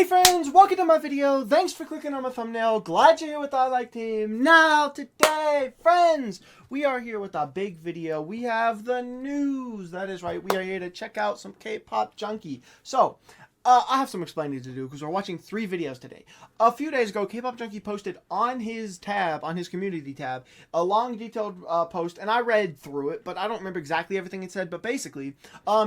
Hey friends, welcome to my video. Thanks for clicking on my thumbnail. Glad you're here with our like team. Now today, friends, we are here with our big video. We have the news. That is right. We are here to check out some K-pop Junkee. So, I have some explaining to do because we're watching 3 videos today. A few days ago, K-pop Junkee posted on his tab, on his community tab, a long detailed post, and I read through it, but I don't remember exactly everything it said. But basically,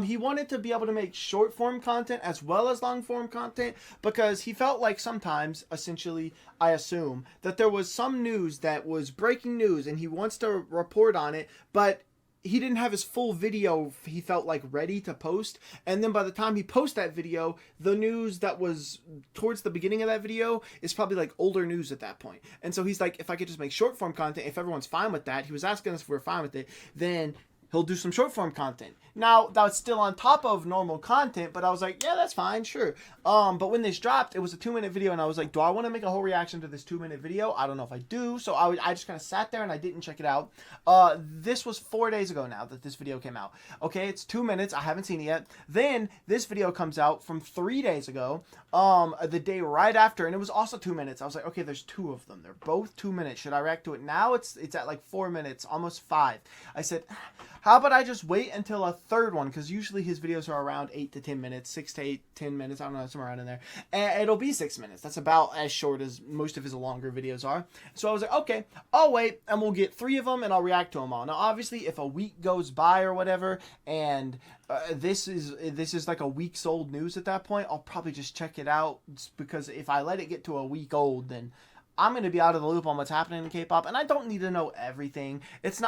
he wanted to be able to make short form content as well as long form content because he felt like sometimes, essentially, I assume, that there was some news that was breaking news and he wants to report on it, but he didn't have his full video, he felt like, ready to post. And then by the time he posts that video, the news that was towards the beginning of that video is probably like older news at that point. And so he's like, if I could just make short form content, if everyone's fine with that, he was asking us if we're fine with it, then he'll do some short form content. Now, that's still on top of normal content, but I was like, yeah, that's fine, sure. But when this dropped, it was a 2-minute video, and I was like, do I want to make a whole reaction to this 2-minute video? I don't know if I do. So I just kind of sat there and I didn't check it out. This was 4 days ago now that this video came out. Okay, it's 2 minutes. I haven't seen it yet. Then this video comes out from 3 days ago, the day right after, and it was also 2 minutes. I was like, okay, there's 2 of them. They're both 2 minutes. Should I react to it now? It's at like 4 minutes, almost 5. I said, how about I just wait until a third one? Because usually his videos are around 8 to 10 minutes, 6 to 8, 10 minutes. I don't know, somewhere around in there. And it'll be 6 minutes. That's about as short as most of his longer videos are. So I was like, okay, I'll wait and we'll get 3 of them and I'll react to them all. Now, obviously, if a week goes by or whatever, and this is like a week's old news at that point, I'll probably just check it out, just because if I let it get to a week old, then I'm going to be out of the loop on what's happening in K-pop, and I don't need to know everything.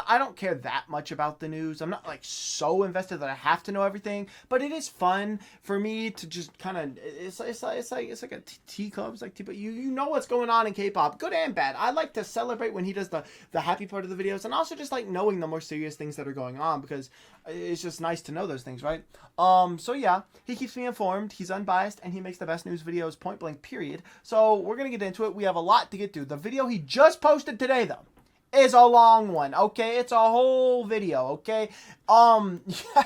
I don't care that much about the news. I'm not like so invested that I have to know everything, but it is fun for me to just kind of, it's like a tea club. It's like tea, but you know what's going on in K-pop, good and bad. I like to celebrate when he does the happy part of the videos, and also just like knowing the more serious things that are going on, because it's just nice to know those things, right? So yeah, he keeps me informed, he's unbiased, and he makes the best news videos, point blank, period. So we're going to get into it. We have a lot to get through. The video he just posted today, though, is a long one, okay? It's a whole video, okay? Yeah.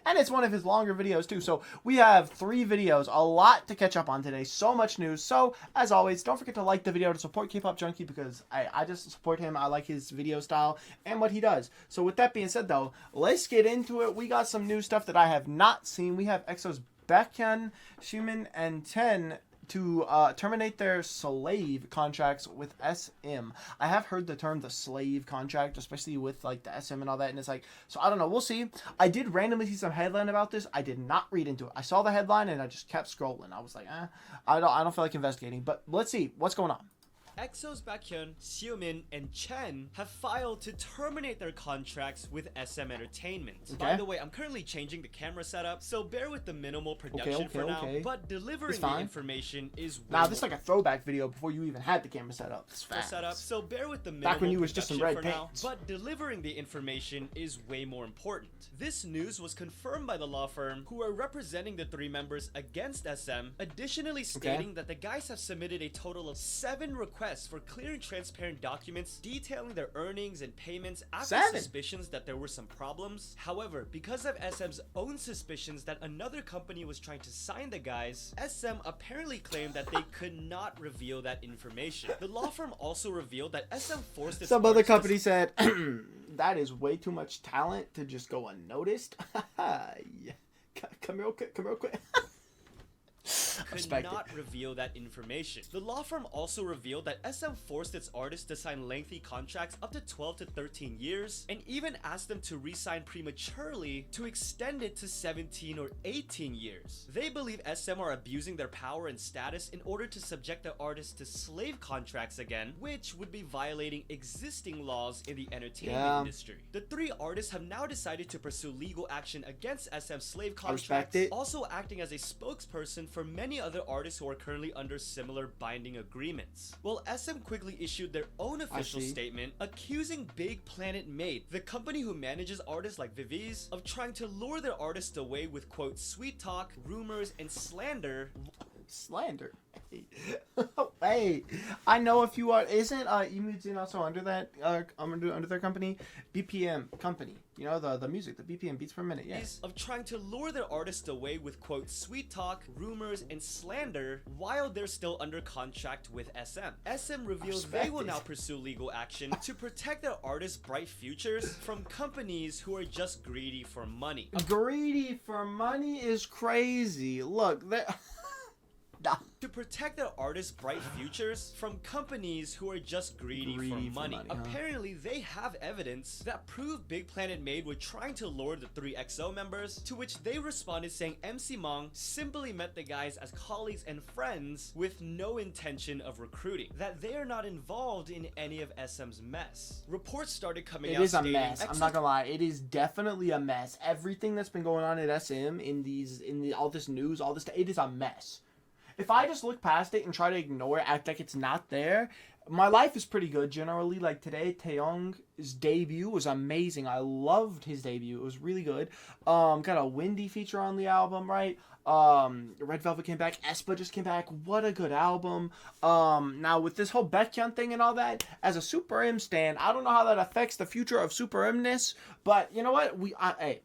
And it's one of his longer videos, too. So we have 3 videos, a lot to catch up on today, so much news. So, as always, don't forget to like the video to support K-pop Junkee, because I just support him. I like his video style and what he does. So with that being said, though, let's get into it. We got some new stuff that I have not seen. We have EXO's Baekhyun, Xiumin, and Chen to terminate their slave contracts with SM. I have heard the term the slave contract, especially with like the SM and all that, and it's like, so I don't know, we'll see. I did randomly see some headline about this. I did not read into it. I saw the headline and I just kept scrolling. I was like, I don't feel like investigating, but let's see what's going on. EXO's Baekhyun, Xiumin, and Chen have filed to terminate their contracts with SM Entertainment. Okay. By the way, I'm currently changing the camera setup, so bear with the minimal production for now, but delivering the information is now this is like a throwback video before you even had the camera set up. So bear with the minimal back when you was just in red pants. But delivering the information is way more important. This news was confirmed by the law firm who are representing the 3 members against SM, additionally stating that the guys have submitted a total of 7 requests for clear and transparent documents detailing their earnings and payments after suspicions that there were some problems. However, because of SM's own suspicions that another company was trying to sign the guys, SM apparently claimed that they could not reveal that information. The law firm also revealed that SM forced its some other company said, that is way too much talent to just go unnoticed. Yeah. Come real quick. Could not reveal that information. The law firm also revealed that SM forced its artists to sign lengthy contracts up to 12 to 13 years, and even asked them to re-sign prematurely to extend it to 17 or 18 years. They believe SM are abusing their power and status in order to subject the artists to slave contracts again, which would be violating existing laws in the entertainment industry. The 3 artists have now decided to pursue legal action against SM's slave contracts, also acting as a spokesperson for many other artists who are currently under similar binding agreements. Well, SM quickly issued their own official statement accusing Big Planet Mate, the company who manages artists like Vivi's, of trying to lure their artists away with, quote, sweet talk, rumors, and slander. Slander. Hey, I know if you are. Isn't Imujin also under that under their company, BPM company? You know the music, the BPM beats per minute. Yes. Of trying to lure their artists away with quote sweet talk, rumors, and slander while they're still under contract with SM. SM reveals they will now pursue legal action to protect their artists' bright futures from companies who are just greedy for money. Greedy for money is crazy. Look, they. To protect their artists' bright futures from companies who are just greedy for money. Apparently, they have evidence that proved Big Planet made with trying to lure the 3 EXO members, to which they responded saying MC Mong simply met the guys as colleagues and friends with no intention of recruiting, that they are not involved in any of SM's mess. Reports started coming out stating... It is a mess, I'm not gonna lie, it is definitely a mess. Everything that's been going on at SM, all this news, all this, it is a mess. If I just look past it and try to ignore it, act like it's not there, my life is pretty good generally. Like today, TAEYONG's debut was amazing. I loved his debut. It was really good. Got a Windy feature on the album, right? Red Velvet came back. aespa just came back. What a good album. Now with this whole Baekhyun thing and all that, as a Super M stan, I don't know how that affects the future of Super M-ness, but you know what? Hey,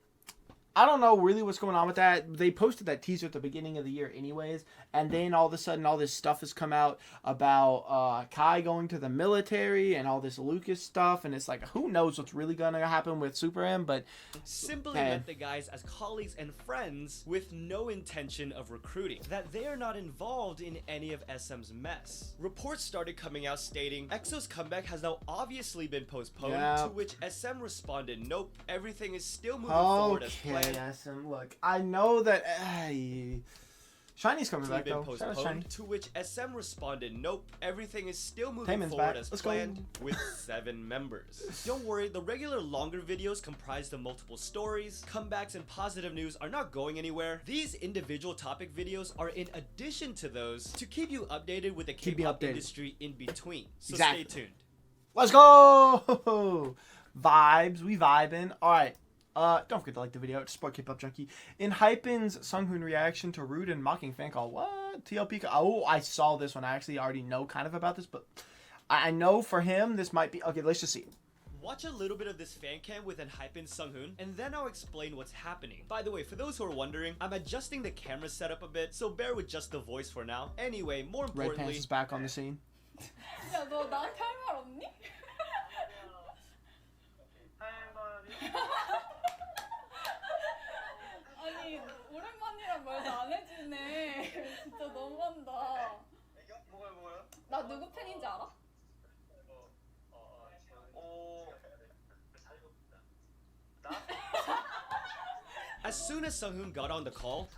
I don't know really what's going on with that. They posted that teaser at the beginning of the year anyways, and then all of a sudden all this stuff has come out about Kai going to the military and all this Lucas stuff, and it's like, who knows what's really gonna happen with Super M, but... Simply met the guys as colleagues and friends with no intention of recruiting, that they are not involved in any of SM's mess. Reports started coming out stating EXO's comeback has now obviously been postponed, to which SM responded, nope, everything is still moving forward as planned. SM, look, I know that Shiny's coming back though. To which SM responded, nope, everything is still moving forward as planned with 7 members. Don't worry, the regular longer videos comprised of multiple stories, comebacks, and positive news are not going anywhere. These individual topic videos are in addition to those to keep you updated with the K-pop industry in between. So stay tuned. Let's go! Vibes, we vibing. Alright. Don't forget to like the video to support K-pop Junkee. ENHYPEN's Sunghoon reaction to rude and mocking Fancall. What? T.O.P. Oh, I saw this one. I actually already know kind of about this, but I know for him this might be... Okay, let's just see. Watch a little bit of this fan cam with ENHYPEN's Sunghoon, and then I'll explain what's happening. By the way, for those who are wondering, I'm adjusting the camera setup a bit, so bear with just the voice for now. Anyway, more importantly... Red Pants is back on the scene. 야, 너 나한테 할 말 없니? 아니, 오랜만이란 말도 안 해주네. 진짜 너무한다. 뭐가요? 나 누구 팬인지 알아? As soon as Sunghoon got on the call,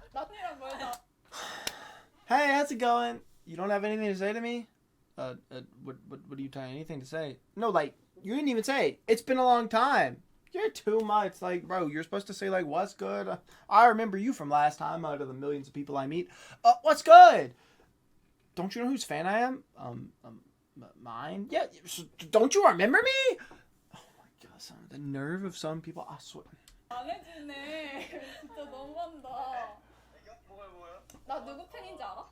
hey, how's it going? You don't have anything to say to me? What are you trying? Anything to say? No, like, you didn't even say. It's been a long time. You're too much. Like, bro, you're supposed to say, like, what's good? I remember you from last time out of the millions of people I meet. What's good? Don't you know whose fan I am? Mine? Yeah, don't you remember me? Oh my god, the nerve of some people, I swear. 안 해주네. 진짜 너무한다. 뭐가요? 나 누구 팬인지 알아?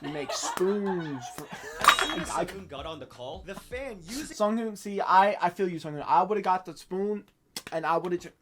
You make spoons for... As soon as Sunghoon got on the call, the fan using... Sunghoon, see, I feel you, Sunghoon. I would have got the spoon, and I would have...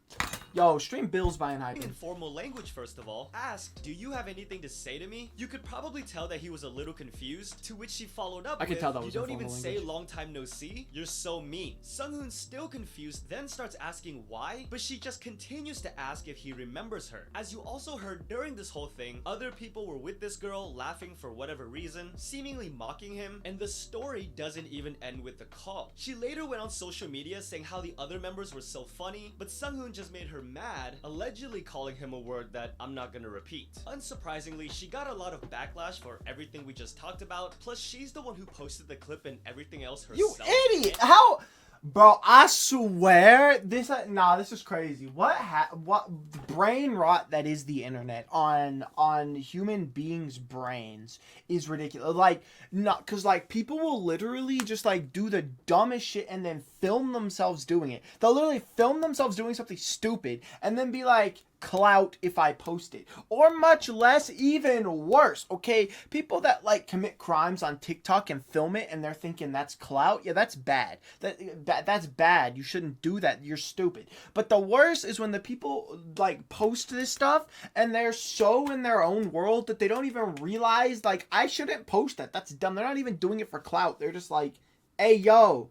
Yo, stream Bills by ENHYPEN. In formal language, first of all, asked, do you have anything to say to me? You could probably tell that he was a little confused, to which she followed up with, you don't even say long time no see? You're so mean. Sunghoon, still confused, then starts asking why, but she just continues to ask if he remembers her. As you also heard during this whole thing, other people were with this girl, laughing for whatever reason, seemingly mocking him, and the story doesn't even end with the call. She later went on social media saying how the other members were so funny, but Sunghoon just made her mad, allegedly calling him a word that I'm not gonna repeat. Unsurprisingly, she got a lot of backlash for everything we just talked about, plus she's the one who posted the clip and everything else herself. You idiot! How? Bro, I swear this is crazy. What brain rot that is the internet on human beings' brains is ridiculous. Like, not cuz like people will literally just like do the dumbest shit and then film themselves doing it. They'll literally film themselves doing something stupid and then be like, clout if I post it, or much less, even worse, okay, people that like commit crimes on TikTok and film it and they're thinking that's clout. Yeah, that's bad. That's bad. You shouldn't do that. You're stupid. But the worst is when the people like post this stuff and they're so in their own world that they don't even realize like I shouldn't post that. That's dumb. They're not even doing it for clout. They're just like, hey yo,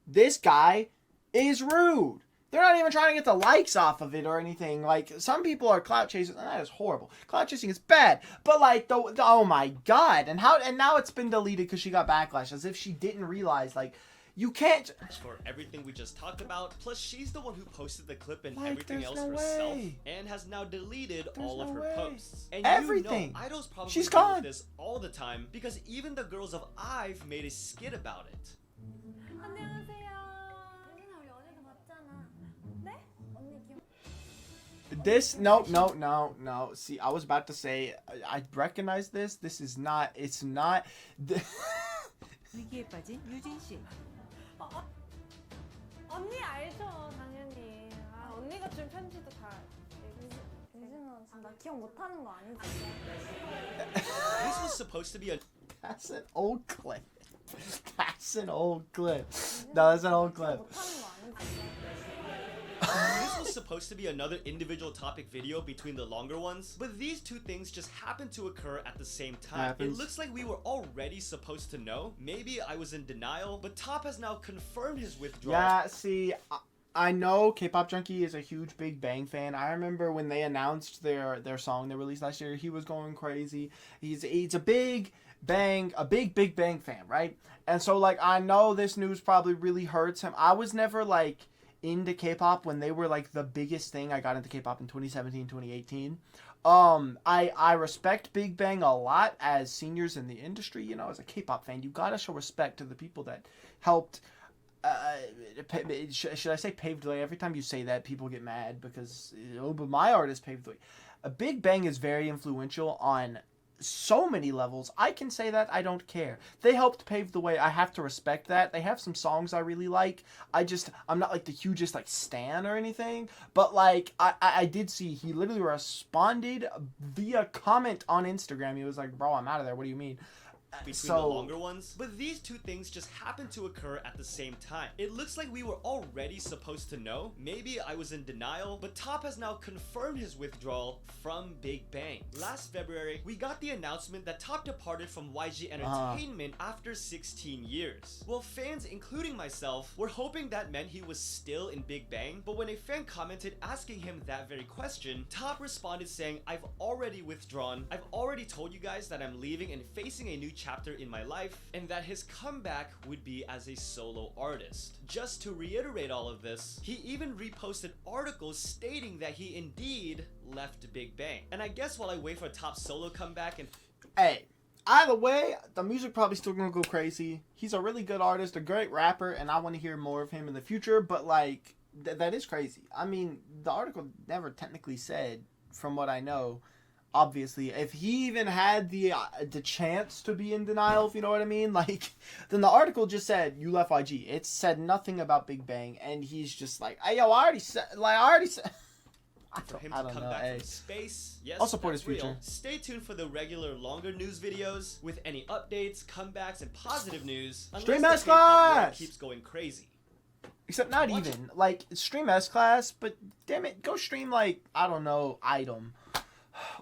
this guy is rude. They're not even trying to get the likes off of it or anything. Like, some people are clout chasing, and that is horrible. Clout chasing is bad. But, like, oh my god. And now it's been deleted because she got backlash, as if she didn't realize, like, you can't... For everything we just talked about, plus she's the one who posted the clip and Like, everything there's else no herself, way. and has now deleted There's all of no her way. posts. And Everything. you know, Idol's probably She's deal gone. with this all the time, because even the girls of IVE made a skit about it. 안녕하세요. 예린아 우리 어제도 봤잖아. 네? 언니 기억. This, no. See, I was about to say, I recognize this. This is not, it's not... 위기에 빠진 유진 씨. 언니 알죠 당연히. 아 언니가 준 편지도 다. 유진아 지금 나 기억 못하는 거 아니지? This was supposed to be a That's an old clip. That's an old clip. No, that's an old clip. 못하는 거 아니지? This was supposed to be another individual topic video between the longer ones, but these two things just happened to occur at the same time. Happens. It looks like we were already supposed to know. Maybe I was in denial, but T.O.P has now confirmed his withdrawal. Yeah, see, I know K-pop Junkee is a huge Big Bang fan. I remember when they announced their song they released last year, he was going crazy. He's a big Big Bang fan, right? And so like I know this news probably really hurts him. I was never like into K-pop when they were like the biggest thing. I got into K-pop in 2017, 2018. I respect Big Bang a lot as seniors in the industry. You know, as a K-pop fan, you gotta show respect to the people that helped. Should I say paved the way? Every time you say that, people get mad because but my artist paved the way. Big Bang is very influential on so many levels. I can say that. I don't care. They helped pave the way. I have to respect that. They have some songs I really like. I'm not like the hugest like stan or anything, but like I did see he literally responded via comment on Instagram. He was like, bro, I'm out of there. What do you mean? Between the longer ones, but these two things just happened to occur at the same time. It looks like we were already supposed to know. Maybe I was in denial, but T.O.P has now confirmed his withdrawal from Big Bang. Last February, we got the announcement that T.O.P departed from YG Entertainment after 16 years. Well, fans, including myself, were hoping that meant he was still in Big Bang, but when a fan commented asking him that very question, T.O.P responded saying, I've already withdrawn. I've already told you guys that I'm leaving and facing a new chapter in my life, and that his comeback would be as a solo artist. Just to reiterate all of this, he even reposted articles stating that he indeed left Big Bang. And I guess while I wait for T.O.P's solo comeback and Hey, either way, the music probably still gonna go crazy. He's a really good artist, a great rapper, and I want to hear more of him in the future, but like that is crazy. I mean, the article never technically said, from what I know, obviously, if he even had the chance to be in denial, if you know what I mean, like, then the article just said you left YG. It said nothing about Big Bang, and he's just like, hey yo, I already said. for him I to don't come know, back hey. from space. Yes, I'll support that's his future. real. Stay tuned for the regular longer news videos with any updates, comebacks, and positive news. Stream unless S the K-pop world class! keeps going crazy. Except not Watch even like stream S class, but damn it, go stream like I don't know, Item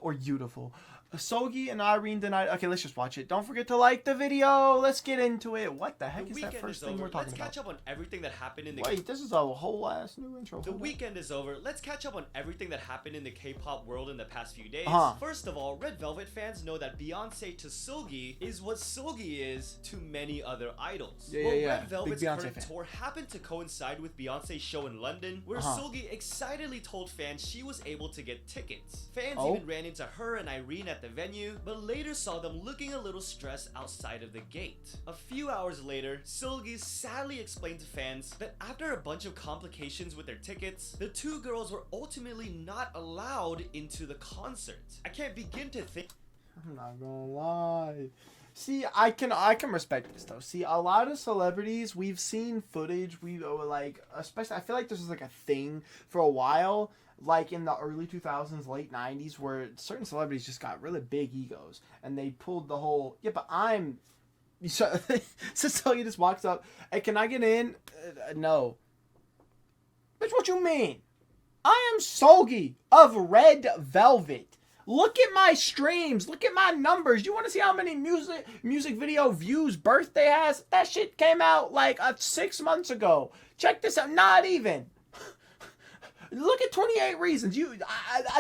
or Beautiful. Seulgi and Irene denied. Okay, let's just watch it. Don't forget to like the video. Let's get into it. What the heck The is that weekend first is thing over. we're talking Let's about? catch up on everything that happened in the Wait, this is a whole ass new intro. The Hold on. weekend is over. Let's catch up on everything that happened in the K-pop world in the past few days. Uh-huh. First of all, Red Velvet fans know that Beyoncé to Seulgi is what Seulgi is to many other idols. Yeah, well, yeah, yeah. Red Velvet's Big Beyoncé current fan. tour happened to coincide with Beyoncé's show in London, where Uh-huh. Seulgi excitedly told fans she was able to get tickets. Fans Oh. even ran into her and Irene at the the venue, but later saw them looking a little stressed outside of the gate. A few hours later, Seulgi sadly explained to fans that after a bunch of complications with their tickets, the two girls were ultimately not allowed into the concert. I can't begin to think. I'm not gonna lie. See, I can respect this though. See, a lot of celebrities, we've seen footage. We like, especially, I feel like this was like a thing for a while, like in the early 2000s, late 90s, where certain celebrities just got really big egos and they pulled the whole, yeah, but I'm. So Cecilia just walks up, hey, can I get in? No. Bitch, what you mean? I am Seulgi of Red Velvet. Look at my streams. Look at my numbers. You want to see how many music video views Birthday has? That shit came out like 6 months ago. Check this out. Not even. Look at 28 Reasons.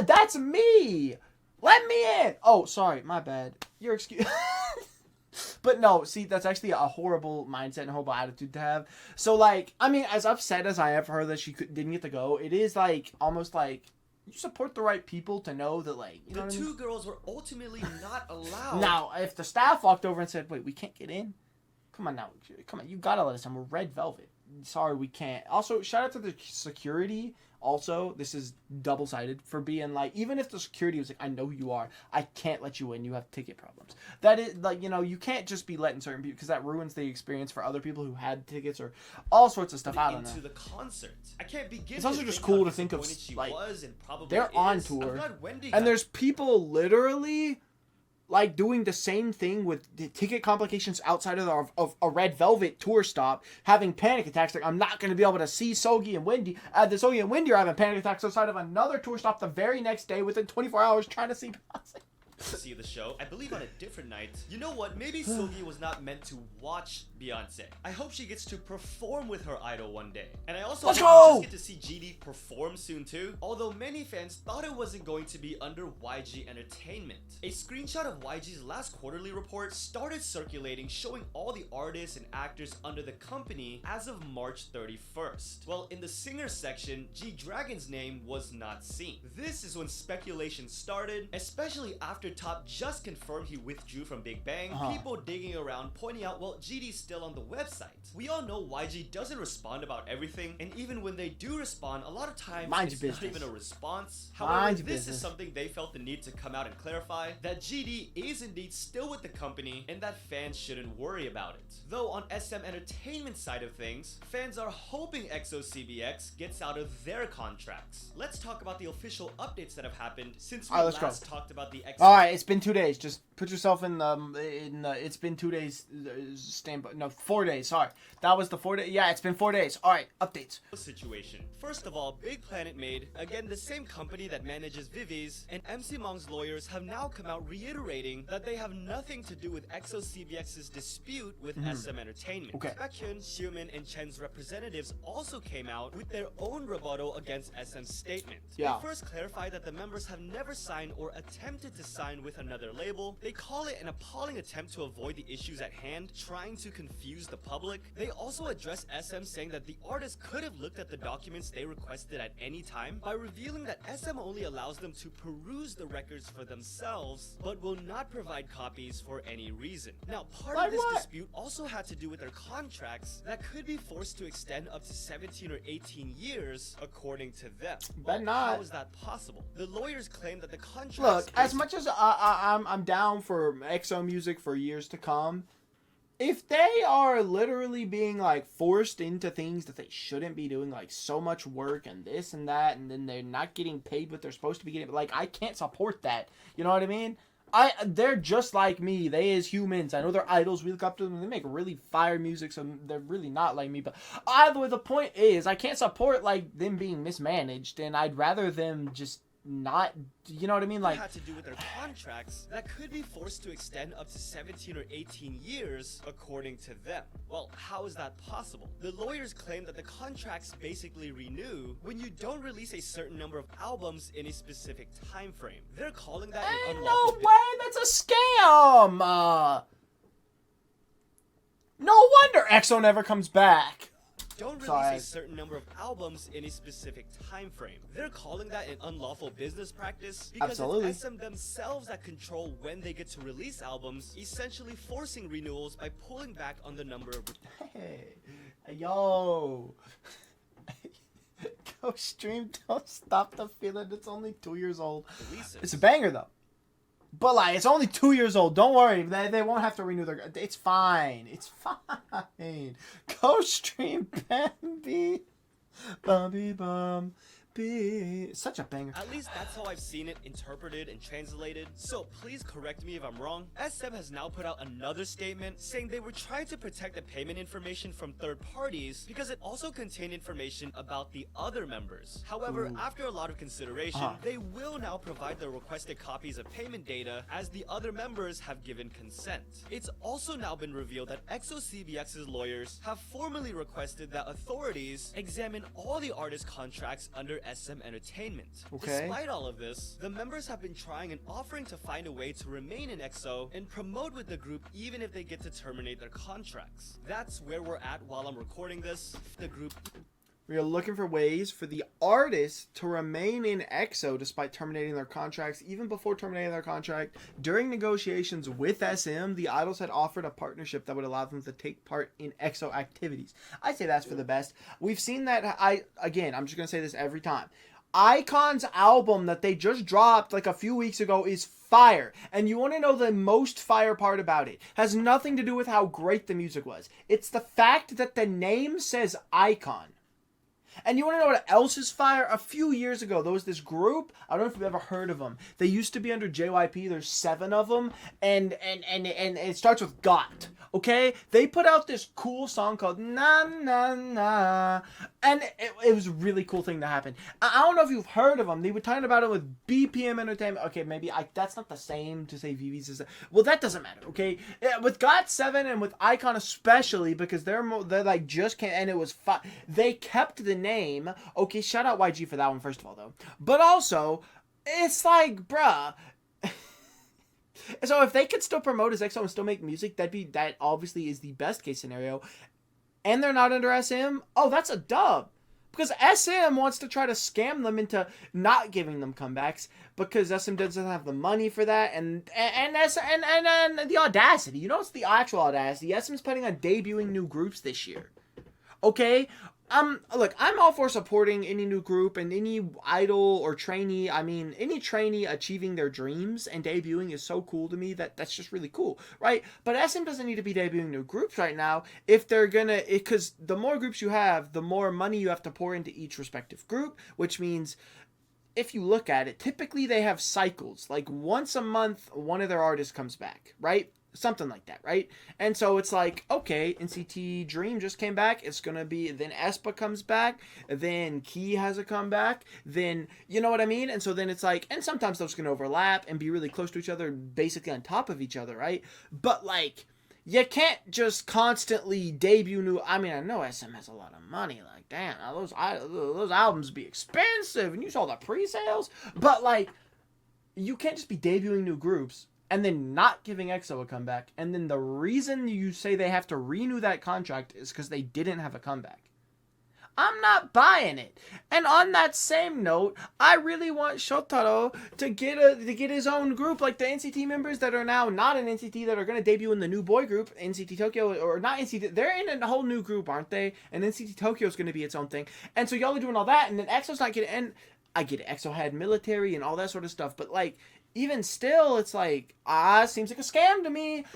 That's me. Let me in. Oh, sorry. My bad. Your excuse. But no, see, that's actually a horrible mindset and horrible attitude to have. So, like, I mean, as upset as I am for her that she didn't get to go, it is, like, almost like, you support the right people to know that, like, you know what I mean? The two girls were ultimately not allowed. Now, if the staff walked over and said, wait, we can't get in? Come on now. Come on. You gotta let us in. We're Red Velvet. Sorry, we can't. Also, shout out to the security. Also, this is double-sided for being like, even if the security was like, I know who you are, I can't let you in. You have ticket problems. That is, like, you know, you can't just be letting certain people, because that ruins the experience for other people who had tickets or all sorts of stuff. I don't know. Into the concert. I can't begin. It's also just cool to think of, like, they're on tour, and there's people literally like doing the same thing with the ticket complications outside of a Red Velvet tour stop, having panic attacks. Like, I'm not going to be able to see Seulgi and Wendy. The Seulgi and Wendy are having panic attacks outside of another tour stop the very next day within 24 hours trying to see Beyonce. See the show, I believe on a different night. You know what, maybe Seulgi was not meant to watch Beyonce. I hope she gets to perform with her idol one day. And I also hope we just get to see GD perform soon too. Although many fans thought it wasn't going to be under YG Entertainment. A screenshot of YG's last quarterly report started circulating, showing all the artists and actors under the company as of March 31st. Well, in the singer section, G-Dragon's name was not seen. This is when speculation started, especially after T.O.P just confirmed he withdrew from Big Bang. People digging around pointing out, well, GD's still on the website. We all know YG doesn't respond about everything, and even when they do respond, a lot of times it's not even a response. However, this is something they felt the need to come out and clarify, that GD is indeed still with the company and that fans shouldn't worry about it. Though on SM Entertainment side of things, fans are hoping EXO-CBX gets out of their contracts. Let's talk about the official updates that have happened since we last talked about the EXO. Alright, it's been 2 days. Just put yourself in it's been 2 days. No, 4 days. Sorry. That was the 4 days. Yeah, it's been 4 days. Alright, updates. Situation. First of all, Big Planet made, again the same company that manages Vivi's, and MC Mong's lawyers have now come out reiterating that they have nothing to do with EXO-CBX's dispute with SM Entertainment. Baekhyun, Xiumin, and Chen's representatives also came out with their own rebuttal against SM's statement. They first clarified that the members have never signed or attempted to sign with another label. They call it an appalling attempt to avoid the issues at hand, trying to confuse the public. They also address SM, saying that the artist could have looked at the documents they requested at any time, by revealing that SM only allows them to peruse the records for themselves, but will not provide copies for any reason. Now, part of this dispute also had to do with their contracts that could be forced to extend up to 17 or 18 years, according to them. Well, how is that possible? The lawyers claim that the contracts... Look, as much as I'm down for EXO music for years to come, if they are literally being like forced into things that they shouldn't be doing, like so much work and this and that, and then they're not getting paid what they're supposed to be getting, like, I can't support that. You know what I mean? They're just like me. They is humans. I know they're idols. We look up to them. They make really fire music, so they're really not like me. But either way, the point is, I can't support like them being mismanaged, and I'd rather them just not, you know what I mean? Like, had to do with their contracts that could be forced to extend up to 17 or 18 years, according to them. Well, how is that possible? The lawyers claim that the contracts basically renew when you don't release a certain number of albums in a specific time frame. They're calling that an no way, that's a scam. No wonder EXO never comes back. don't release Sorry. a certain number of albums in a specific time frame. They're calling that an unlawful business practice because Absolutely. it's SM themselves that control when they get to release albums, essentially forcing renewals by pulling back on the number of Hey, yo. Go stream, don't stop the feeling. It's only 2 years old. releases. It's a banger though. But like, it's only 2 years old. Don't worry, they won't have to renew their. It's fine. It's fine. Go stream, Bambi, Bambi, Bum. It's such a banger. At least that's how I've seen it interpreted and translated, so please correct me if I'm wrong. SM has now put out another statement saying they were trying to protect the payment information from third parties because it also contained information about the other members. However, after a lot of consideration, they will now provide the requested copies of payment data as the other members have given consent. It's also now been revealed that EXO-CBX's lawyers have formally requested that authorities examine all the artist contracts under SM Entertainment. Okay. Despite all of this, the members have been trying and offering to find a way to remain in EXO and promote with the group even if they get to terminate their contracts. That's where we're at while I'm recording this. The group We are looking for ways for the artists to remain in EXO despite terminating their contracts. Even before terminating their contract, during negotiations with SM, the idols had offered a partnership that would allow them to take part in EXO activities. I say that's for the best. We've seen that. I'm just going to say this every time. iKON's album that they just dropped like a few weeks ago is fire. And you want to know the most fire part about it? Has nothing to do with how great the music was. It's the fact that the name says iKON. And you want to know what else is fire? A few years ago, there was this group. I don't know if you've ever heard of them. They used to be under JYP. There's 7 of them, and it starts with "Got." Okay, they put out this cool song called "Na Na Na," and it was a really cool thing to happen. I don't know if you've heard of them. They were talking about it with BPM Entertainment. Okay, maybe that's not the same to say VV's is. Well, that doesn't matter. Okay, with GOT7 and with iKON especially because they're like just can't. And it was fun. They kept the name. Okay, shout out YG for that one first of all though. But also, it's like, bruh. So if they could still promote as EXO and still make music, that obviously is the best case scenario. And they're not under SM. Oh, that's a dub. Because SM wants to try to scam them into not giving them comebacks because SM doesn't have the money for that and the audacity. You know, it's the actual audacity. SM's planning on debuting new groups this year. Okay? Look, I'm all for supporting any new group and any idol or trainee. I mean, any trainee achieving their dreams and debuting is so cool to me that's just really cool, right? But SM doesn't need to be debuting new groups right now if they're gonna, because the more groups you have, the more money you have to pour into each respective group, which means if you look at it, typically they have cycles. Like once a month, one of their artists comes back, right? Something like that, right? And so it's like, okay, NCT Dream just came back. It's going to be, then aespa comes back. Then Key has a comeback. Then, you know what I mean? And so then it's like, and sometimes those can overlap and be really close to each other, basically on top of each other, right? But like, you can't just constantly debut new. I mean, I know SM has a lot of money. Like, damn, those albums be expensive. And you saw the pre-sales. But like, you can't just be debuting new groups and then not giving EXO a comeback, and then the reason you say they have to renew that contract is because they didn't have a comeback. I'm not buying it. And on that same note, I really want Shotaro to get his own group, like the NCT members that are now not in NCT that are going to debut in the new boy group, NCT Tokyo, or not NCT, they're in a whole new group, aren't they? And NCT Tokyo is going to be its own thing. And so y'all are doing all that, and then EXO's not getting, and I get it, EXO had military and all that sort of stuff, but like, even still, it's like, seems like a scam to me.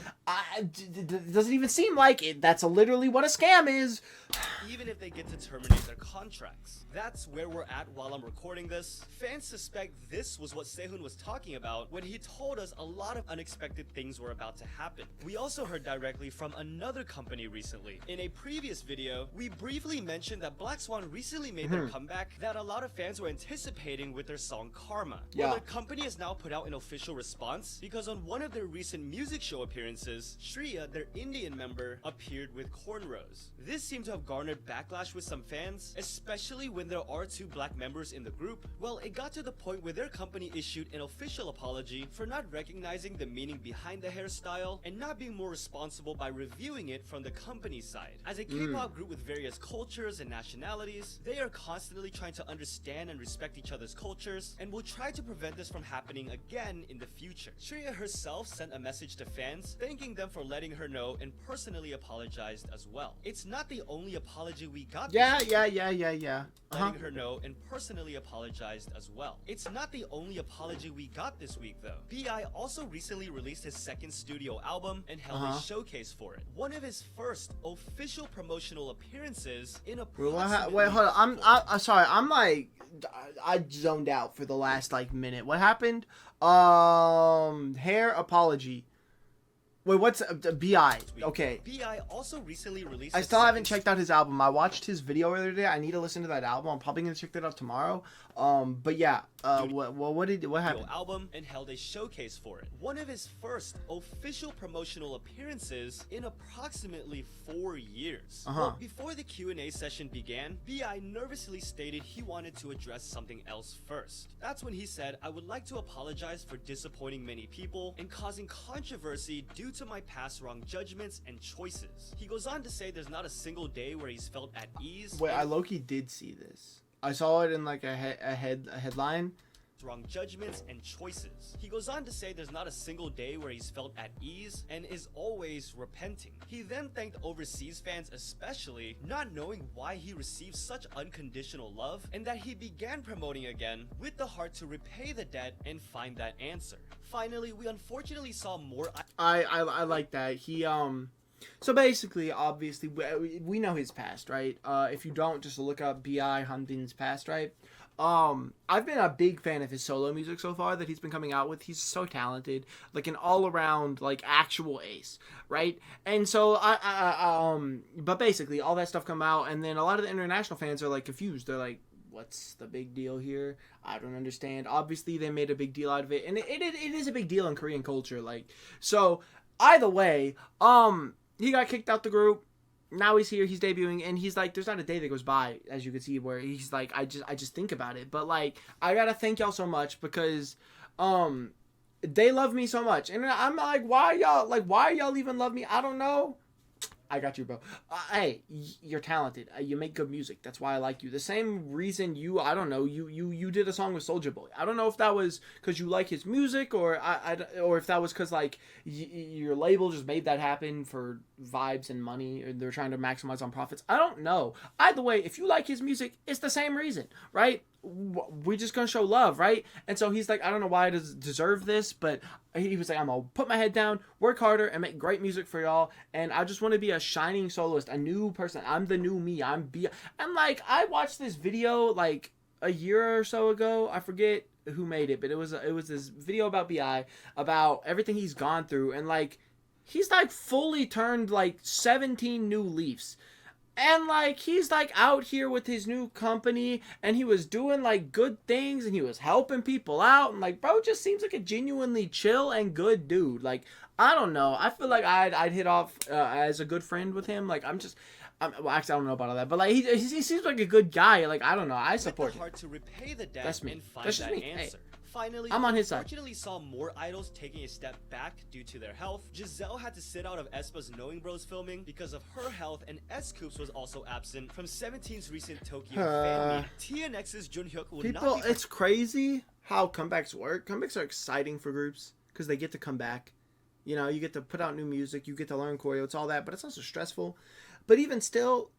It doesn't even seem like it. That's literally what a scam is. Even if they get to terminate their contracts. That's where we're at while I'm recording this. Fans suspect this was what Sehun was talking about when he told us a lot of unexpected things were about to happen. We also heard directly from another company recently. In a previous video, we briefly mentioned that Black Swan recently made their comeback that a lot of fans were anticipating with their song Karma. Yeah. Well, the company has now put out an official response because on one of their recent music show appearances, Shreya, their Indian member, appeared with cornrows. This seemed to have garnered backlash with some fans, especially when there are 2 black members in the group. Well, it got to the point where their company issued an official apology for not recognizing the meaning behind the hairstyle and not being more responsible by reviewing it from the company side. As a K-pop group with various cultures and nationalities, they are constantly trying to understand and respect each other's cultures and will try to prevent this from happening again in the future. Shreya herself sent a message to fans thanking them for letting her know and personally apologized as well. It's not the only apology we got. Yeah. Letting her know and personally apologized as well. It's not the only apology we got this week though. B.I. also recently released his 2nd studio album and held a showcase for it. One of his first official promotional appearances in a Wait, hold on. I'm sorry. I'm like, I zoned out for the last like minute. What happened? Hair apology. Wait, what's B.I.? Okay. B.I. also recently released. I still haven't checked out his album. I watched his video earlier today. I need to listen to that album. I'm probably gonna check that out tomorrow. But yeah. What happened? Album and held a showcase for it. One of his first official promotional appearances in approximately 4 years. Well, before the Q&A session began, B.I. nervously stated he wanted to address something else first. That's when he said, "I would like to apologize for disappointing many people and causing controversy due to my past wrong judgments and choices." He goes on to say there's not a single day where he's felt at ease. Wait, I low-key did see this. I saw it in like a headline. Wrong judgments and choices. He goes on to say there's not a single day where he's felt at ease and is always repenting. He then thanked overseas fans especially, not knowing why he received such unconditional love, and that he began promoting again with the heart to repay the debt and find that answer. Finally, we unfortunately saw more. I like that. He so basically, obviously, we know his past, right? If you don't, just look up B.I. Hanbin's past, right? I've been a big fan of his solo music so far that he's been coming out with. He's so talented, like an all-around, like, actual ace, right? And so, but basically, all that stuff come out, and then a lot of the international fans are, like, confused. They're like, what's the big deal here? I don't understand. Obviously, they made a big deal out of it, and it is a big deal in Korean culture, like, so, either way, he got kicked out the group. Now he's here, he's debuting, and he's like, there's not a day that goes by, as you can see, where he's like, I just think about it. But like, I gotta thank y'all so much because they love me so much. And I'm like, why y'all even love me? I don't know. I got you, bro. Hey, you're talented. You make good music. That's why I like you. The same reason I don't know, you did a song with Soulja Boy. I don't know if that was because you like his music or or if that was because like your label just made that happen for vibes and money, or they're trying to maximize on profits. I don't know. Either way, if you like his music, it's the same reason, right? We're just gonna show love, right? And so he's like, I don't know why I deserve this, but he was like, I'm gonna put my head down, work harder, and make great music for y'all, and I just want to be a shining soloist, a new person. I'm the new me. And like, I watched this video like a year or so ago. I forget who made it, but it was this video about B.I. about everything he's gone through, and like, he's like fully turned like 17 new leaves. And, like, he's, like, out here with his new company, and he was doing, like, good things, and he was helping people out, and, like, bro just seems like a genuinely chill and good dude. Like, I don't know. I feel like I'd hit off as a good friend with him. Like, well, actually, I don't know about all that, but, like, he seems like a good guy. Like, I don't know. I support him. Hard to repay the debt. That's me. And find That's just that me. answer. Hey. Finally, I'm on his side. Unfortunately, saw more idols taking a step back due to their health. Giselle had to sit out of aespa's Knowing Bros filming because of her health, and S.Coups was also absent from 17's recent Tokyo fan meet. TNX's Junhyuk will not be... It's crazy how comebacks work. Comebacks are exciting for groups because they get to come back. You know, you get to put out new music, you get to learn choreo, it's all that, but it's also stressful. But even still,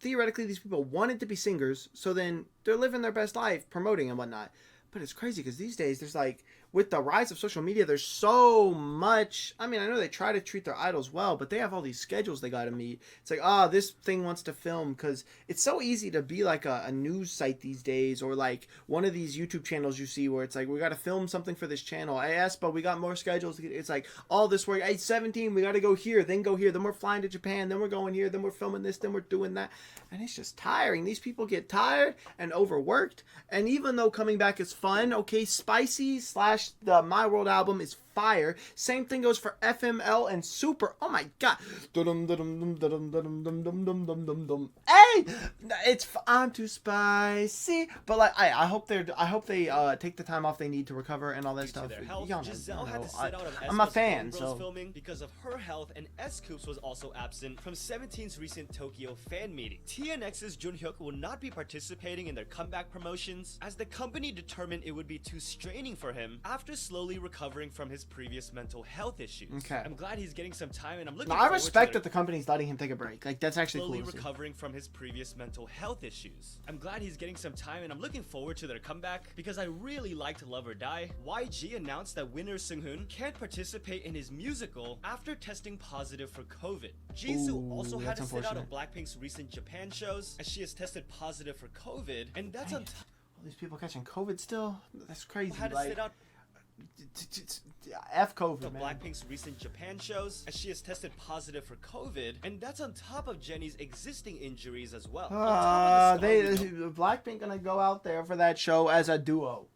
theoretically, these people wanted to be singers, so then they're living their best life, promoting and whatnot. But it's crazy because these days there's like, with the rise of social media, there's so much. I mean, I know they try to treat their idols well, but they have all these schedules they got to meet. It's like, this thing wants to film, because it's so easy to be like a news site these days, or like one of these YouTube channels you see where it's like, we got to film something for this channel. AESPA, we got more schedules. It's like all this work. 17, we got to go here, then go here, then we're flying to Japan, then we're going here, then we're filming this, then we're doing that. And it's just tiring. These people get tired and overworked. And even though coming back is fun, okay, spicy / Smash. The My World album is fire. Same thing goes for FML and Super. Oh my god. Hey, I'm too spicy. But like I hope they take the time off they need to recover and all that stuff. Giselle had to sit out of I'm a aespa's fan, Golden Girls so filming because of her health, and S-Coups was also absent from 17's recent Tokyo fan meeting. TNX's Junhyuk will not be participating in their comeback promotions, as the company determined it would be too straining for him after slowly recovering from his previous mental health issues. Okay. I'm glad he's getting some time, and I'm looking No, I forward respect to that the company's letting him take a break. Like, that's actually slowly cool to see. recovering from his previous mental health issues. I'm glad he's getting some time, and I'm looking forward to their comeback because I really liked Love or Die. YG announced that winner Sunghoon can't participate in his musical after testing positive for COVID. Jisoo also had to sit out of BLACKPINK's recent Japan shows as she has tested positive for COVID, and that's on top. All these people catching COVID still? That's crazy. Had to like, sit out F COVID, man. BLACKPINK's recent Japan shows as she has tested positive for COVID, and that's on top of Jennie's existing injuries as well. BLACKPINK gonna go out there for that show as a duo.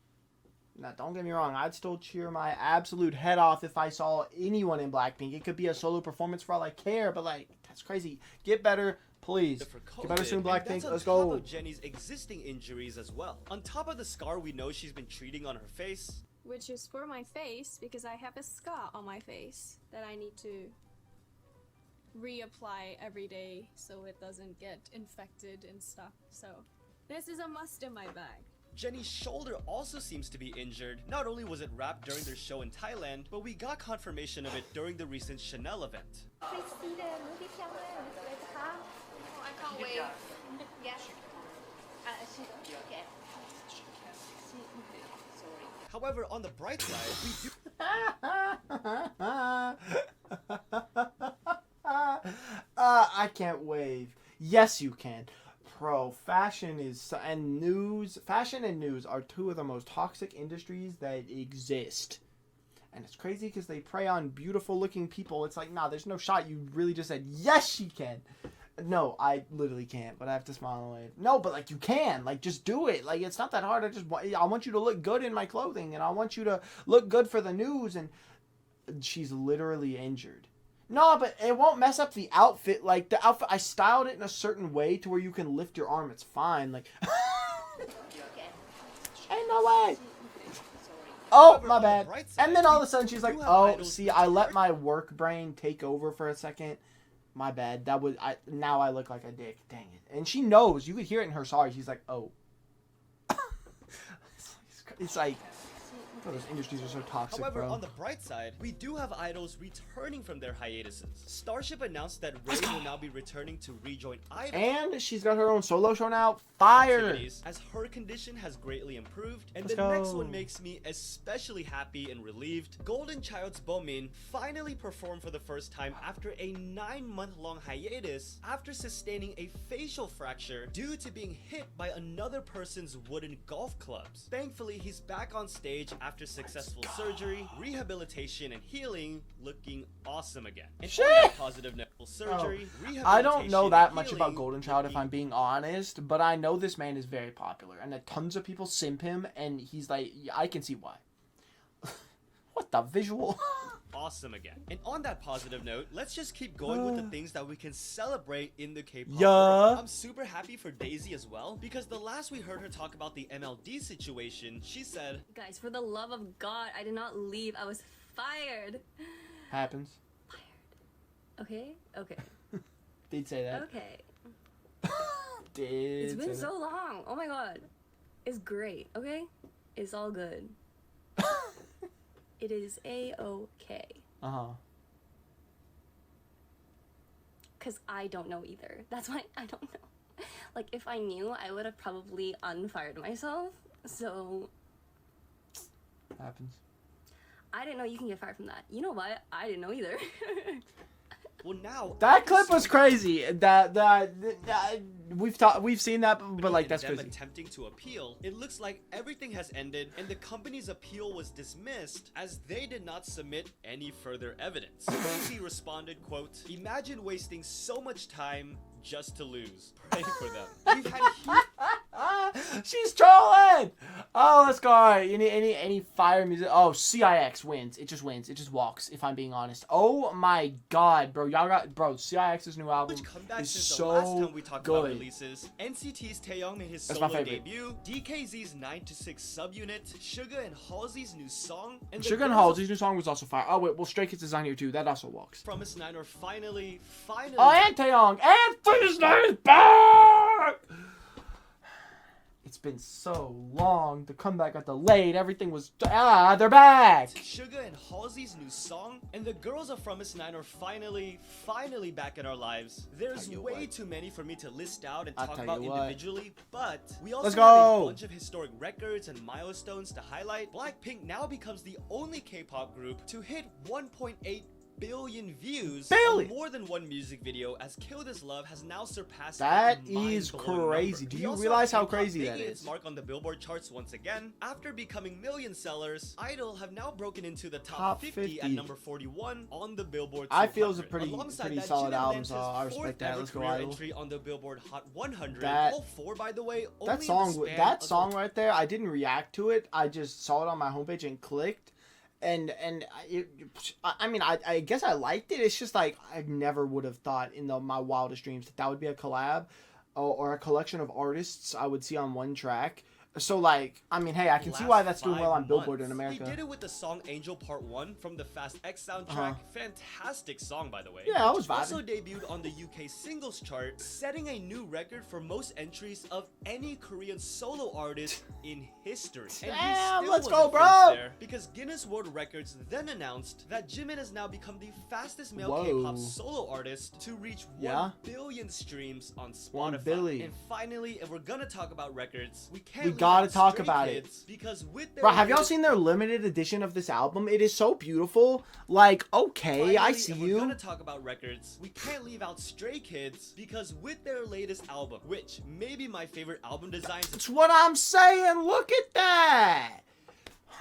Now, don't get me wrong, I'd still cheer my absolute head off if I saw anyone in BLACKPINK. It could be a solo performance for all I care, but like, that's crazy. Get better, please. Get better soon, BLACKPINK. Let's go. On top of Jennie's existing injuries as well. On top of the scar we know she's been treating on her face, which is for my face because I have a scar on my face that I need to reapply every day so it doesn't get infected and stuff. So this is a must in my bag. Jennie's shoulder also seems to be injured. Not only was it wrapped during their show in Thailand, but we got confirmation of it during the recent Chanel event. Please see the movie camera. Oh, I can't wait. Yes. Okay. However, on the bright side, we do I can't wave. Yes, you can. Bro, fashion and news are two of the most toxic industries that exist. And it's crazy because they prey on beautiful looking people. It's like, nah, there's no shot. You really just said, yes, she can. No, I literally can't, but I have to smile and wave. No, but like, you can. Like, just do it. Like, it's not that hard. I want you to look good in my clothing, and I want you to look good for the news. And she's literally injured. No, but it won't mess up the outfit. Like, the outfit, I styled it in a certain way to where you can lift your arm. It's fine. Like, ain't no way. Oh, my bad. And then all of a sudden she's like, oh, see, I let my work brain take over for a second. My bad. Now I look like a dick. Dang it. And she knows. You could hear it in her sorry. She's like, oh. It's like, oh, those industries are so toxic. However, bro. on the bright side, we do have idols returning from their hiatuses. Starship announced that Ray will now be returning to rejoin Idol. And she's got her own solo show now. Fire! As her condition has greatly improved. And Let's the go. next one makes me especially happy and relieved. Golden Child's Bomin finally performed for the first time after a 9-month-long hiatus after sustaining a facial fracture due to being hit by another person's wooden golf clubs. Thankfully, he's back on stage after successful surgery, rehabilitation, and healing, looking awesome again. And Shit! on that positive note, surgery, I don't know rehabilitation, that and much healing, about Golden Child if looking I'm being honest, but I know this man is very popular and that tons of people simp him, and he's like, I can see why. What the visual? awesome again. And on that positive note, let's just keep going with the things that we can celebrate in the K-pop world. I'm super happy for Daisy as well, because the last we heard her talk about the MLD situation, she said, Guys, for the love of God, I did not leave. I was fired. Happens. Okay? Okay. Did say that. Okay. Did It's been say so long. Oh my god. It's great, okay? It's all good. It is A-okay. Uh-huh. Because I don't know either. That's why I don't know. Like, if I knew, I would have probably unfired myself. So, Happens. I didn't know you can get fired from that. You know what? I didn't know either. well, now That clip was crazy. We've seen that, but like, that's them crazy. attempting to appeal, it looks like everything has ended and the company's appeal was dismissed as they did not submit any further evidence. Daisy responded, quote, "Imagine wasting so much time just to lose. Pray for them." We've had She's trolling. Oh, let's go. All right. Any fire music? Oh, CIX wins. It just wins. It just walks. If I'm being honest. Oh my God, bro. Y'all got CIX's new album is Since so the last time we talked good. about releases. NCT's Taeyong made his That's my solo favorite. debut. DKZ's 9 to 6 subunit. Suga and Halsey's new song. And the Sugar and girls Halsey's new song was also fire. Oh wait, well Stray Kids is on here too. That also walks. of Promise 9 are finally. Oh, and Taeyong and Promise 9 is back. It's been so long. The comeback got delayed. Everything was they're back. Suga and Halsey's new song, and the girls of Promise 9 are finally back in our lives. There's way too many for me to list out and talk about individually, but we also have a bunch of historic records and milestones to highlight. BLACKPINK now becomes the only K-pop group to hit 1.8 billion views on more than one music video, as Kill This Love has now surpassed that is crazy. Do you realize how crazy that is? Its mark on the Billboard charts once again. After becoming million sellers, IDLE have now broken into the top 50 at number 41 on the Billboard 200. I feel it's a pretty solid album, so I respect that. Let's go, IDLE. Entry on the Billboard Hot 100. That, all four, by the way. That song right there, I didn't react to it. I just saw it on my homepage and clicked. And I mean, I guess I liked it. It's just like I never would have thought in my wildest dreams that would be a collab or a collection of artists I would see on one track. So like, I mean, hey, I can see why that's doing well on Billboard in America. He did it with the song Angel Part 1 from the Fast X soundtrack. Fantastic song, by the way. Yeah, I was vibing. Also debuted on the UK singles chart, setting a new record for most entries of any Korean solo artist in history. Damn, let's go, bro! Because Guinness World Records then announced that Jimin has now become the fastest male K-pop solo artist to reach 1 billion streams on Spotify. 1 billion. And finally, if we're gonna talk about records, we gotta talk about it. Because with bro, have y'all seen their limited edition of this album? It is so beautiful. Like, okay, finally, I see you. We're gonna talk about records. We can't leave out Stray Kids because with their latest album, which may be my favorite album designs. That's what I'm saying. Look at that.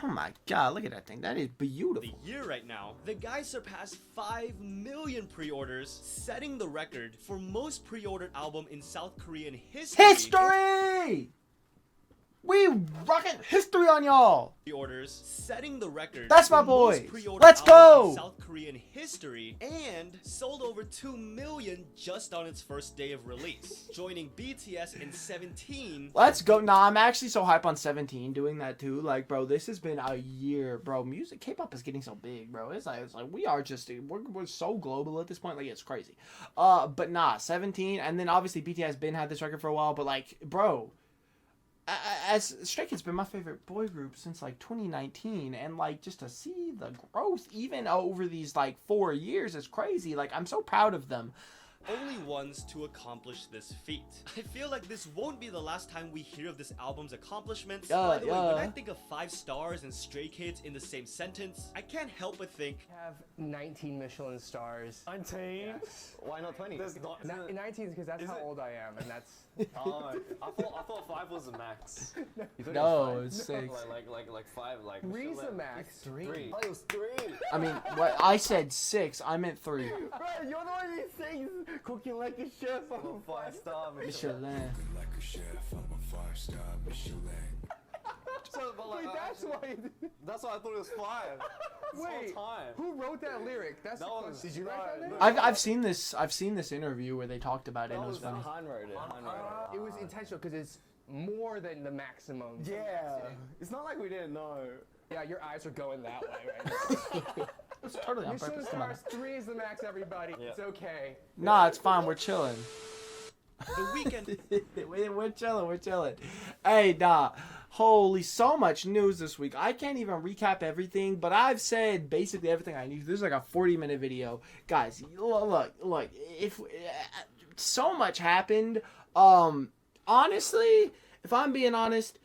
Oh my God, look at that thing. That is beautiful. The year right now, the guys surpassed 5 million pre-orders, setting the record for most pre-ordered album in South Korean history. We rockin' history on y'all. Pre-orders, setting the record. That's my boy. Let's go. In South Korean history, and sold over 2 million just on its first day of release, joining BTS in 17. Let's go. Nah, I'm actually so hype on 17 doing that too. Like, bro, this has been a year, bro. Music, K-pop is getting so big, bro. It's like we are just we're so global at this point. Like, it's crazy. But nah, 17, and then obviously BTS been had this record for a while, but like, bro. As Stray Kids been my favorite boy group since like 2019, and like just to see the growth even over these like 4 years is crazy. Like, I'm so proud of them. Only ones to accomplish this feat. I feel like this won't be the last time we hear of this album's accomplishments. By the way, when I think of 5 stars and Stray Kids in the same sentence, I can't help but think have 19 Michelin stars. 19? Yes. Why not 20? 19 because that's how old I am, and that's. Oh, I thought 5 was the max. No, it's 6. Like 5, like. 3's the max. 3. Oh, it was 3. I mean, what I said 6. I meant 3. Bro, you're the one who says cooking like a chef. I'm a 5-star Michelin. Like a chef, I'm a 5-star Michelin. So, but like, wait, that's why I thought it was 5. Wait, time. Who wrote that lyric? That's that was, did you write that lyric? I've seen this interview where they talked about it. And it was funny. Han wrote it. It was intentional because it's more than the maximum. Yeah. It's not like we didn't know. Yeah, your eyes are going that way right now. It's totally on Michelin purpose. stars, 3 is the max, everybody. Yeah. It's okay. Nah, it's fine. We're chilling. The weekend. We're chilling. Hey, nah. Holy, so much news this week. I can't even recap everything, but I've said basically everything I need. This is like a 40-minute video. Guys, look. If so much happened. Honestly, if I'm being honest,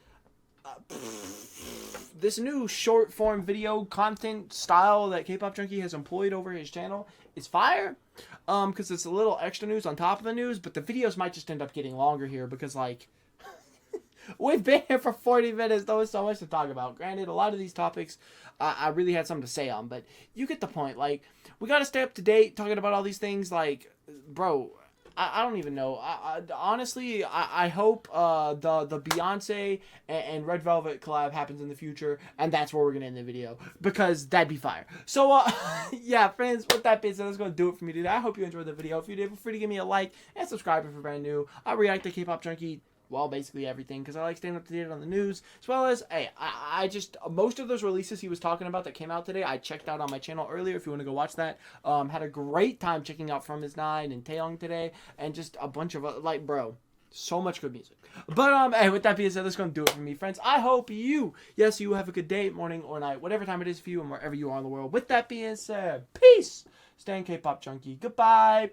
this new short form video content style that K-Pop Junkee has employed over his channel is fire. Because it's a little extra news on top of the news, but the videos might just end up getting longer here because, like, we've been here for 40 minutes. There was so much to talk about. Granted, a lot of these topics I really had something to say on, but you get the point. Like, we got to stay up to date talking about all these things. Like, bro, I don't even know. Honestly, I hope the Beyonce and Red Velvet collab happens in the future, and that's where we're gonna end the video because that'd be fire. So yeah, friends. With that being said, that's gonna do it for me today. I hope you enjoyed the video. If you did, feel free to give me a like and subscribe if you're brand new. I react to K-pop Junkee. Well, basically everything, because I like staying up to date on the news, as well as, hey, I just, most of those releases he was talking about that came out today, I checked out on my channel earlier, if you want to go watch that. Had a great time checking out From His Nine and TAEYONG today, and just a bunch of, like, bro, so much good music. But, hey, with that being said, that's going to do it for me, friends. I hope you have a good day, morning, or night, whatever time it is for you, and wherever you are in the world. With that being said, peace! Stay in K-pop Junkee. Goodbye!